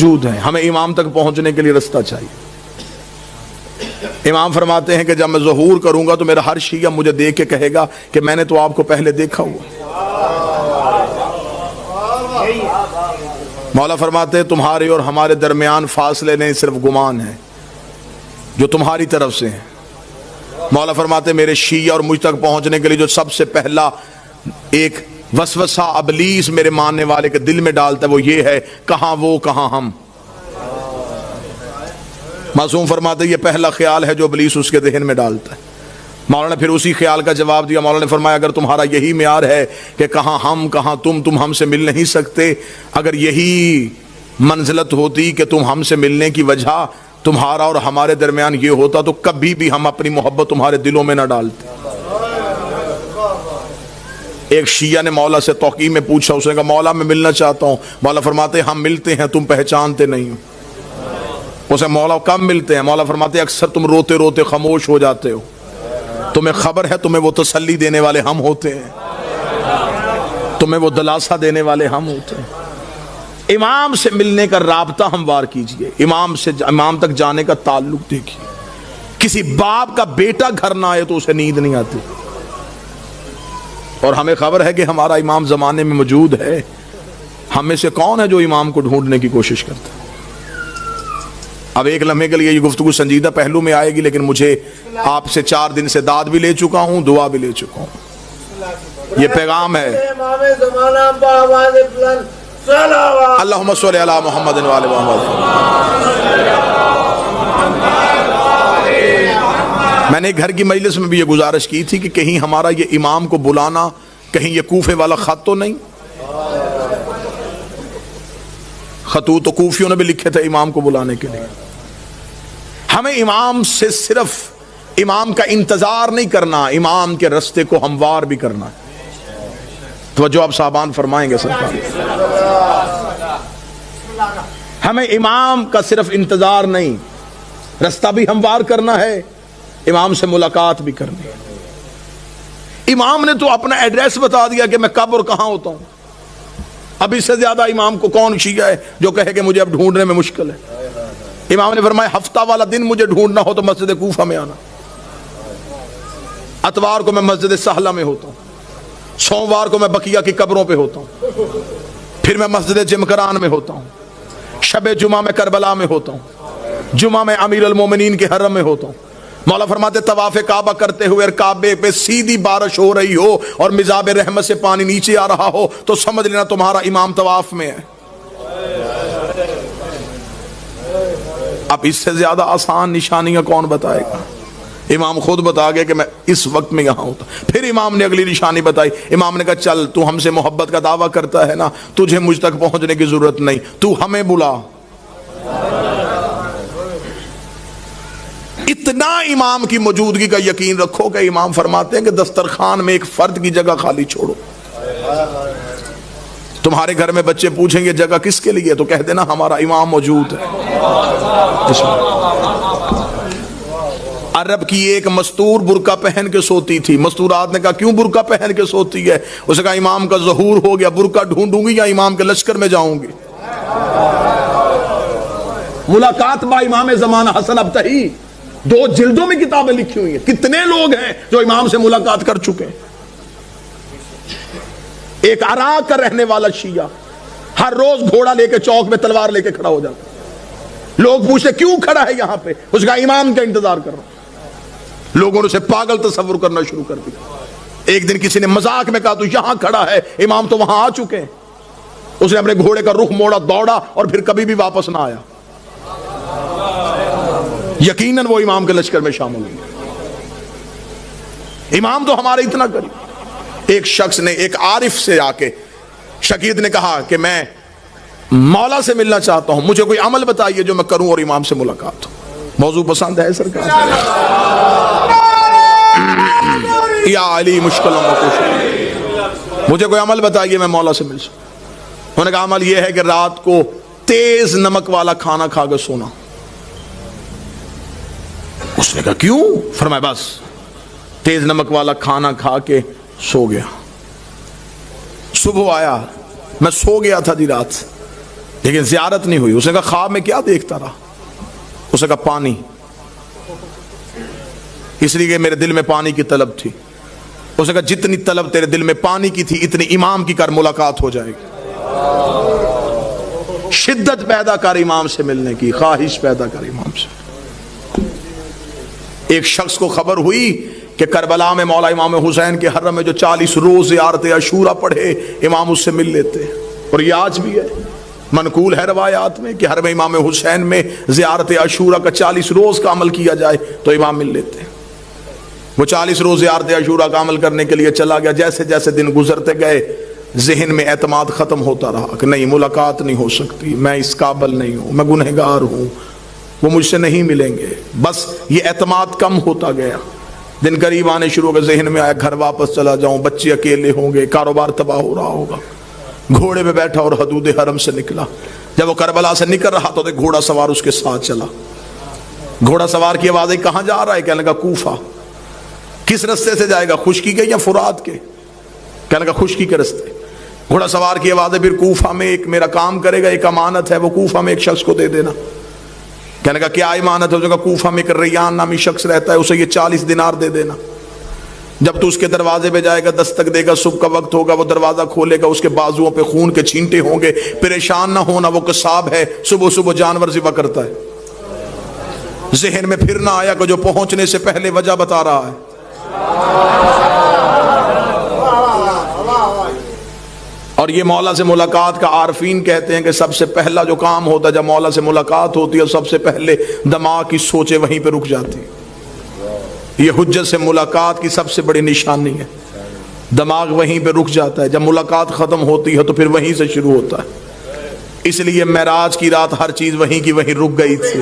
موجود ہیں، ہمیں امام تک پہنچنے کے لیے رستہ چاہیے۔ امام فرماتے ہیں کہ جب میں ظہور کروں گا تو میرا ہر شیعہ مجھے دیکھ کے کہے گا کہ میں نے تو آپ کو پہلے دیکھا ہوا۔ مولا فرماتے ہیں تمہارے اور ہمارے درمیان فاصلے نہیں، صرف گمان ہے جو تمہاری طرف سے ہیں۔ مولا فرماتے ہیں میرے شیعہ اور مجھ تک پہنچنے کے لیے جو سب سے پہلا ایک وسوسہ ابلیس میرے ماننے والے کے دل میں ڈالتا ہے وہ یہ ہے، کہاں وہ کہاں ہم۔ معصوم فرماتے ہیں یہ پہلا خیال ہے جو ابلیس اس کے ذہن میں ڈالتا ہے۔ مولا نے پھر اسی خیال کا جواب دیا، مولا نے فرمایا اگر تمہارا یہی معیار ہے کہ کہاں ہم کہاں تم ہم سے مل نہیں سکتے، اگر یہی منزلت ہوتی کہ تم ہم سے ملنے کی وجہ تمہارا اور ہمارے درمیان یہ ہوتا تو کبھی بھی ہم اپنی محبت تمہارے دلوں میں نہ ڈالتے۔ ایک شیعہ نے مولا سے توقیع میں پوچھا، اس نے کہا مولا میں ملنا چاہتا ہوں۔ مولا فرماتے ہیں ہم ملتے ہیں، تم پہچانتے نہیں ہو۔ اسے مولا کب ملتے ہیں؟ مولا فرماتے ہیں اکثر تم روتے روتے خاموش ہو جاتے ہو، تمہیں خبر ہے تمہیں وہ تسلی دینے والے ہم ہوتے ہیں، تمہیں وہ دلاسا دینے والے ہم ہوتے ہیں۔ امام سے ملنے کا رابطہ ہموار کیجئے، امام سے امام تک جانے کا تعلق دیکھیے۔ کسی باپ کا بیٹا گھر نہ آئے تو اسے نیند نہیں آتی، اور ہمیں خبر ہے کہ ہمارا امام زمانے میں موجود ہے۔ ہم میں سے کون ہے جو امام کو ڈھونڈنے کی کوشش کرتا ہے؟ اب ایک لمحے کے لیے یہ گفتگو سنجیدہ پہلو میں آئے گی، لیکن مجھے آپ سے 4 دن سے داد بھی لے چکا ہوں، دعا بھی لے چکا ہوں۔ یہ پیغام ہے اللہم صلی علی محمد و آل محمد۔ میں نے گھر کی مجلس میں بھی یہ گزارش کی تھی کہ کہیں ہمارا یہ امام کو بلانا کہیں یہ کوفے والا خط تو نہیں؟ خطوط تو کوفیوں نے بھی لکھے تھے امام کو بلانے کے لیے۔ ہمیں امام سے صرف امام کا انتظار نہیں کرنا، امام کے رستے کو ہموار بھی کرنا ہے۔ توجہ آپ صاحبان فرمائیں گے سرکار۔ ہمیں امام کا صرف انتظار نہیں، رستہ بھی ہموار کرنا ہے، امام سے ملاقات بھی کرنی ہے۔ امام نے تو اپنا ایڈریس بتا دیا کہ میں کب اور کہاں ہوتا ہوں۔ اب اس سے زیادہ امام کو کون شیعہ ہے جو کہے کہ مجھے اب ڈھونڈنے میں مشکل ہے؟ امام نے فرمایا ہفتہ والا دن مجھے ڈھونڈنا ہو تو مسجد کوفہ میں آنا، اتوار کو میں مسجد سہلہ میں ہوتا ہوں، سوموار کو میں بقیہ کی قبروں پہ ہوتا ہوں، پھر میں مسجد جمکران میں ہوتا ہوں، شب جمعہ میں کربلا میں ہوتا ہوں، جمعہ میں امیر المومنین کے حرم میں ہوتا ہوں۔ مولا فرماتے طواف کعبہ کرتے ہوئے اور کعبے پہ سیدھی بارش ہو رہی ہو اور مزاب رحمت سے پانی نیچے آ رہا ہو تو سمجھ لینا تمہارا امام طواف میں ہے۔ اب اس سے زیادہ آسان نشانیاں کون بتائے گا؟ امام خود بتا گیا کہ میں اس وقت میں یہاں ہوتا۔ پھر امام نے اگلی نشانی بتائی، امام نے کہا چل تو ہم سے محبت کا دعویٰ کرتا ہے نا، تجھے مجھ تک پہنچنے کی ضرورت نہیں، تو ہمیں بلا۔ اتنا امام کی موجودگی کا یقین رکھو کہ امام فرماتے ہیں کہ دسترخوان میں ایک فرد کی جگہ خالی چھوڑو۔ تمہارے گھر میں بچے پوچھیں گے جگہ کس کے لیے تو کہہ دینا ہمارا امام موجود ہے۔ عرب کی ایک مستور برقع پہن کے سوتی تھی، مستورات نے کہا کیوں برقع پہن کے سوتی ہے؟ اس نے کہا امام کا ظہور ہو گیا، برقع ڈھونڈوں گی یا امام کے لشکر میں جاؤں گی؟ ملاقات با امام زمانہ حسن ابتہی 2 جلدوں میں کتابیں لکھی ہوئی ہیں۔ کتنے لوگ ہیں جو امام سے ملاقات کر چکے ہیں؟ ایک عراق کا رہنے والا شیعہ ہر روز گھوڑا لے کے چوک میں تلوار لے کے کھڑا ہو جاتا، لوگ پوچھتے کیوں کھڑا ہے یہاں پہ؟ اس کا امام کا انتظار کر رہا۔ لوگوں نے اسے پاگل تصور کرنا شروع کر دیا۔ ایک دن کسی نے مذاق میں کہا تو یہاں کھڑا ہے، امام تو وہاں آ چکے ہیں۔ اس نے اپنے گھوڑے کا رخ موڑا، دوڑا اور پھر کبھی بھی واپس نہ آیا۔ یقیناً وہ امام کے لشکر میں شامل ہوئے۔ امام تو ہمارے اتنا قریب۔ ایک شخص نے ایک عارف سے آ کے شقیق نے کہا کہ میں مولا سے ملنا چاہتا ہوں، مجھے کوئی عمل بتائیے جو میں کروں اور امام سے ملاقات ہو۔ موضوع پسند ہے سرکار؟ یا علی مشکلوں میں کچھ، مجھے کوئی عمل بتائیے میں مولا سے مل سکوں۔ انہوں نے کہا عمل یہ ہے کہ رات کو تیز نمک والا کھانا کھا کے سونا۔ اس نے کہا کیوں؟ فرمایا بس تیز نمک والا کھانا کھا کے سو گیا، صبح آیا میں سو گیا تھا دی رات، لیکن زیارت نہیں ہوئی. اسے کہا خواب میں کیا دیکھتا رہا؟ اسے کہا پانی، اس لیے کہ میرے دل میں پانی کی طلب تھی. اسے کہا جتنی طلب تیرے دل میں پانی کی تھی اتنی امام کی کر، ملاقات ہو جائے گی. شدت پیدا کر امام سے ملنے کی، خواہش پیدا کر امام سے. ایک شخص کو خبر ہوئی کہ کربلا میں مولا امام حسین کے حرم میں جو 40 روز زیارت عاشورہ پڑھے امام اس سے مل لیتے. اور یہ آج بھی ہے، منقول ہے روایات میں کہ حرم امام حسین میں زیارت عاشورہ کا 40 روز کا عمل کیا جائے تو امام مل لیتے. وہ 40 روز زیارت عاشورہ کا عمل کرنے کے لیے چلا گیا. جیسے جیسے دن گزرتے گئے ذہن میں اعتماد ختم ہوتا رہا کہ نہیں، ملاقات نہیں ہو سکتی، میں اس قابل نہیں ہوں، میں گنہگار ہوں، وہ مجھ سے نہیں ملیں گے. بس یہ اعتماد کم ہوتا گیا. دن قریب آنے شروع ہو گئے. ذہن میں آیا گھر واپس چلا جاؤں، بچے اکیلے ہوں گے، کاروبار تباہ ہو رہا ہوگا. گھوڑے پہ بیٹھا اور حدود حرم سے نکلا. جب وہ کربلا سے نکل رہا تو گھوڑا سوار اس کے ساتھ چلا. گھوڑا سوار کی آواز آئی، کہاں جا رہا ہے؟ کہنے لگا کوفہ. کس رستے سے جائے گا، خشکی کے یا فرات کے؟ کہنے لگا خشکی کے رستے. گھوڑا سوار کی آواز ہے، پھر کوفہ میں ایک میرا کام کرے گا، ایک امانت ہے، وہ کوفہ میں ایک شخص کو دے دینا. کہنے لگا کیا امانت ہے؟ اس نے کہا کوفہ میں ایک ریان نامی شخص رہتا ہے، اسے یہ 40 دینار دے دینا. جب تو اس کے دروازے پہ جائے گا، دستک دے گا، صبح کا وقت ہوگا، وہ دروازہ کھولے گا، اس کے بازوؤں پہ خون کے چھینٹے ہوں گے. پریشان نہ ہونا، وہ قصاب ہے، صبح صبح جانور ذبح کرتا ہے. ذہن میں پھر نہ آیا کہ جو پہنچنے سے پہلے وجہ بتا رہا ہے. اور یہ مولا سے ملاقات کا عارفین کہتے ہیں کہ سب سے پہلا جو کام ہوتا ہے جب مولا سے ملاقات ہوتی ہے، سب سے پہلے دماغ کی سوچیں وہیں پہ رک جاتی. یہ حجت سے ملاقات کی سب سے بڑی نشانی ہے. دماغ وہیں پہ رک جاتا ہے. جب ملاقات ختم ہوتی ہے تو پھر وہیں سے شروع ہوتا ہے. اس لیے معراج کی رات ہر چیز وہیں کی وہیں رک گئی تھی.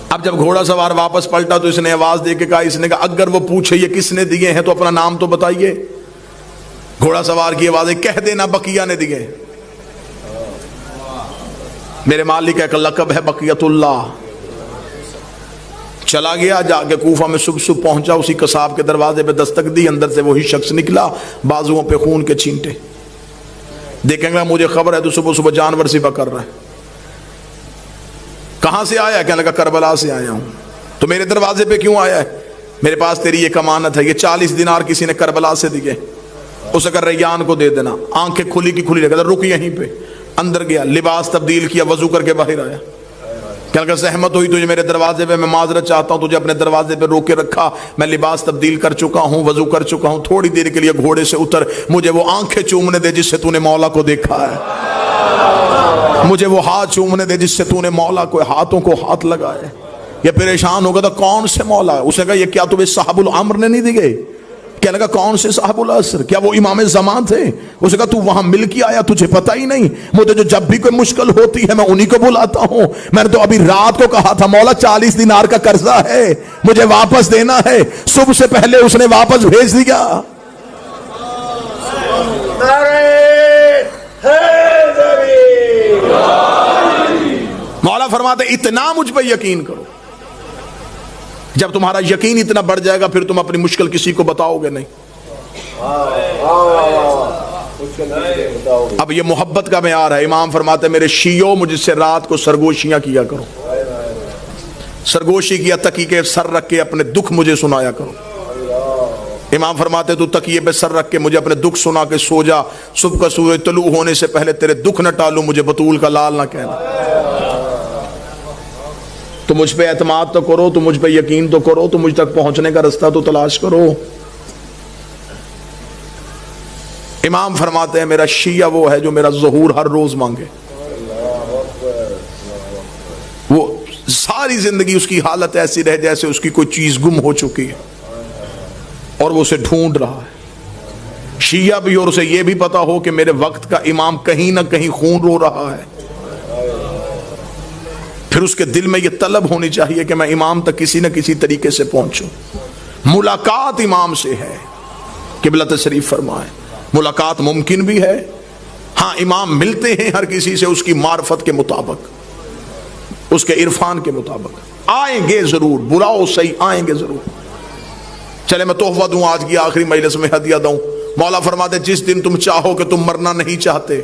اب جب گھوڑا سوار واپس پلٹا تو اس نے آواز دے کے کہا، اس نے کہا اگر وہ پوچھے یہ کس نے دیے ہیں تو اپنا نام تو بتائیے. گھوڑا سوار کی آواز ہے، کہہ دینا بقیہ نے دیے. میرے مالک کا ایک لقب ہے بقیت اللہ. چلا گیا، جا کے کوفہ میں صبح پہنچا. اسی قصاب کے دروازے پہ دستک دی، اندر سے وہی شخص نکلا، بازوؤں پہ خون کے چھینٹے. دیکھیں گے مجھے خبر ہے تو صبح صبح جانور ذبح کر رہا ہے. کہاں سے آیا؟ کہنے لگا کربلا سے آیا ہوں. تو میرے دروازے پہ کیوں آیا ہے؟ میرے پاس تیری ایک امانت ہے، یہ 40 دینار کسی نے کربلا سے دیے، اسے کہا ریان کو دے دینا. آنکھیں کھلی کی کھلی رکھ، رک یہیں پہ. اندر گیا، لباس تبدیل کیا، وضو کر کے باہر آیا. کہنے لگا زحمت ہوئی تجھے میرے دروازے پہ، میں معذرت چاہتا ہوں، تجھے اپنے دروازے پہ روک کے رکھا، میں لباس تبدیل کر چکا ہوں، وضو کر چکا ہوں. تھوڑی دیر کے لیے گھوڑے سے اتر، مجھے وہ آنکھیں چومنے دے جس سے تو نے مولا کو دیکھا ہے. مجھے وہ ہاتھ چومنے دے جس سے تو نے مولا کو ہاتھوں کو ہاتھ لگائے. یہ پریشان ہوگا تو کون سے مولا ہے؟ اس نے کہا یہ کیا تمہیں صاحب الامر نے نہیں دیے؟ کہنے لگا کون سے صاحب العصر؟ کیا وہ امام زمان تھے؟ اس نے کہا تو وہاں مل کے آیا، تجھے پتہ ہی نہیں؟ مجھے جو جب بھی کوئی مشکل ہوتی ہے میں انہی کو بلاتا ہوں. میں نے تو ابھی رات کو کہا تھا مولا 40 دینار کا قرضہ ہے، مجھے واپس دینا ہے. صبح سے پہلے اس نے واپس بھیج دیا. مولا فرماتے اتنا مجھ پہ یقین کرو. جب تمہارا یقین اتنا بڑھ جائے گا پھر تم اپنی مشکل کسی کو بتاؤ گے نہیں. اب یہ محبت کا معیار ہے. امام فرماتے میرے شیعوں مجھ سے رات کو سرگوشیاں کیا کرو. سرگوشی کیا، تکیے کے سر رکھ کے اپنے دکھ مجھے سنایا کرو. امام فرماتے تو تکیے پہ سر رکھ کے مجھے اپنے دکھ سنا کے سو جا. صبح کا سورج طلوع ہونے سے پہلے تیرے دکھ نہ ٹالوں، مجھے بطول کا لال نہ کہنا. تو مجھ پہ اعتماد تو کرو، تو مجھ پہ یقین تو کرو، تو مجھ تک پہنچنے کا رستہ تو تلاش کرو. امام فرماتے ہیں میرا شیعہ وہ ہے جو میرا ظہور ہر روز مانگے. وہ ساری زندگی اس کی حالت ایسی رہے جیسے اس کی کوئی چیز گم ہو چکی ہے اور وہ اسے ڈھونڈ رہا ہے. شیعہ بھی اور اسے یہ بھی پتا ہو کہ میرے وقت کا امام کہیں نہ کہیں خون رو رہا ہے. پھر اس کے دل میں یہ طلب ہونی چاہیے کہ میں امام تک کسی نہ کسی طریقے سے پہنچوں. ملاقات امام سے ہے. قبلہ تشریف فرمائے ملاقات ممکن بھی ہے. ہاں امام ملتے ہیں ہر کسی سے اس کی معرفت کے مطابق، اس کے عرفان کے مطابق. آئیں گے ضرور، برا ہو صحیح آئیں گے ضرور. چلے میں تحفہ دوں آج کی آخری مجلس میں، ہدیہ دوں. مولا فرماتے جس دن تم چاہو کہ تم مرنا نہیں چاہتے،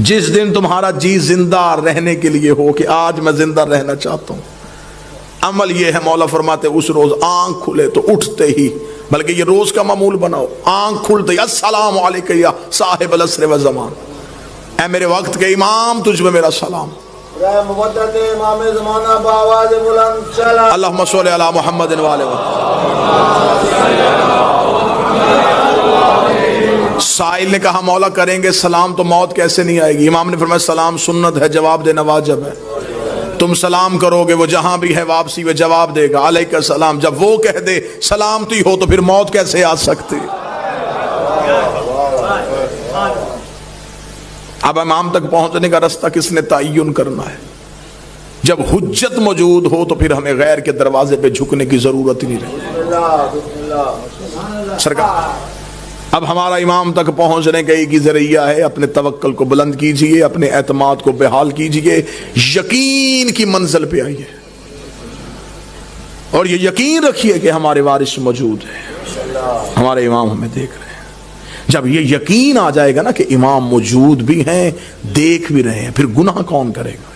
جس دن تمہارا جی زندہ رہنے کے لیے ہو کہ آج میں زندہ رہنا چاہتا ہوں، عمل یہ ہے مولا فرماتے اس روز آنکھ کھلے تو اٹھتے ہی، بلکہ یہ روز کا معمول بناؤ، آنکھ کھلتے ہی السلام علیکم یا صاحب العصر والزمان، اے میرے وقت کے امام تجھ میں میرا سلام. اللہم صلی علی محمد وآلہ وسلم. سائل نے کہا مولا کریں گے سلام تو موت کیسے نہیں آئے گی؟ امام نے فرمایا سلام سنت ہے، جواب دینا واجب ہے. تم سلام کرو گے وہ جہاں بھی ہے واپسی میں جواب دے گا علیکہ السلام. جب وہ کہہ دے سلامتی ہو تو پھر موت کیسے آ سکتی؟ اب امام تک پہنچنے کا رستہ کس نے تعین کرنا ہے؟ جب حجت موجود ہو تو پھر ہمیں غیر کے دروازے پہ جھکنے کی ضرورت ہی نہیں رہی. سرکار اب ہمارا امام تک پہنچنے کا ایک ہی ذریعہ ہے، اپنے توکل کو بلند کیجئے، اپنے اعتماد کو بحال کیجئے، یقین کی منزل پہ آئیے اور یہ یقین رکھیے کہ ہمارے وارث موجود ہیں، ہمارے امام ہمیں دیکھ رہے ہیں. جب یہ یقین آ جائے گا نا کہ امام موجود بھی ہیں، دیکھ بھی رہے ہیں، پھر گناہ کون کرے گا؟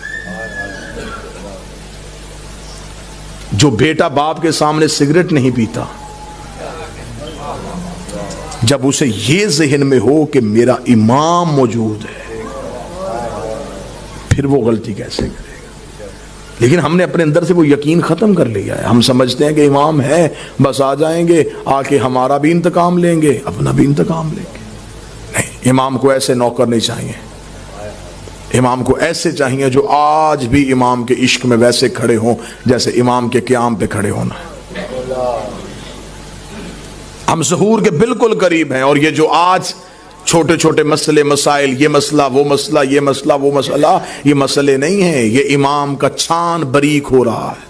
جو بیٹا باپ کے سامنے سگریٹ نہیں پیتا، جب اسے یہ ذہن میں ہو کہ میرا امام موجود ہے، پھر وہ غلطی کیسے کرے گا؟ لیکن ہم نے اپنے اندر سے وہ یقین ختم کر لیا ہے. ہم سمجھتے ہیں کہ امام ہے، بس آ جائیں گے، آ کے ہمارا بھی انتقام لیں گے، اپنا بھی انتقام لیں گے. نہیں، امام کو ایسے نوکر نہیں چاہیے. امام کو ایسے چاہیے جو آج بھی امام کے عشق میں ویسے کھڑے ہوں جیسے امام کے قیام پہ کھڑے ہونا. ہم ظہور کے بالکل قریب ہیں، اور یہ جو آج چھوٹے چھوٹے مسئلے مسائل، یہ مسئلہ وہ مسئلہ، یہ مسئلہ وہ مسئلہ، یہ مسئلے نہیں ہیں، یہ امام کا چھان بریک ہو رہا ہے.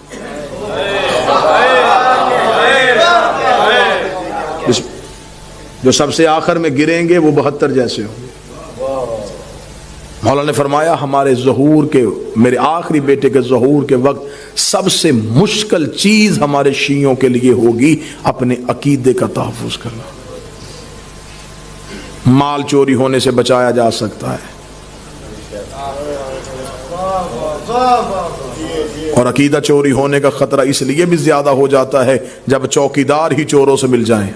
جو سب سے آخر میں گریں گے وہ 72 جیسے ہوں گے. مولا نے فرمایا ہمارے ظہور کے، میرے آخری بیٹے کے ظہور کے وقت سب سے مشکل چیز ہمارے شیعوں کے لیے ہوگی اپنے عقیدے کا تحفظ کرنا. مال چوری ہونے سے بچایا جا سکتا ہے، اور عقیدہ چوری ہونے کا خطرہ اس لیے بھی زیادہ ہو جاتا ہے جب چوکیدار ہی چوروں سے مل جائیں.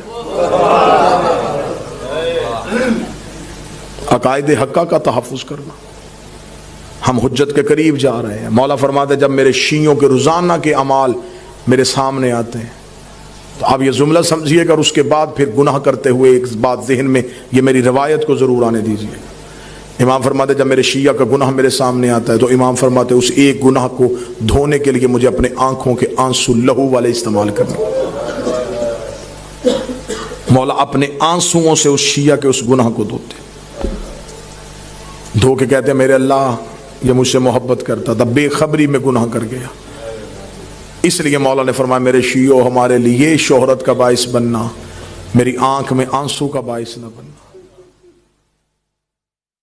عقائد حقہ کا تحفظ کرنا. ہم حجت کے قریب جا رہے ہیں. مولا فرماتے جب میرے شیعوں کے روزانہ کے اعمال میرے سامنے آتے ہیں تو آپ یہ جملہ سمجھیے گا، اور اس کے بعد پھر گناہ کرتے ہوئے ایک بات ذہن میں، یہ میری روایت کو ضرور آنے دیجیے. امام فرماتے جب میرے شیعہ کا گناہ میرے سامنے آتا ہے تو امام فرماتے اس ایک گناہ کو دھونے کے لیے مجھے اپنے آنکھوں کے آنسو لہو والے استعمال کرنے. مولا اپنے آنسوؤں سے اس شیعہ کے اس گناہ کو دھوتے، دھو کے کہتے ہیں میرے اللہ یہ مجھ سے محبت کرتا تھا، بے خبری میں گناہ کر گیا. اس لیے مولا نے فرمایا میرے شیعوں ہمارے لیے شہرت کا باعث بننا، میری آنکھ میں آنسو کا باعث نہ بننا.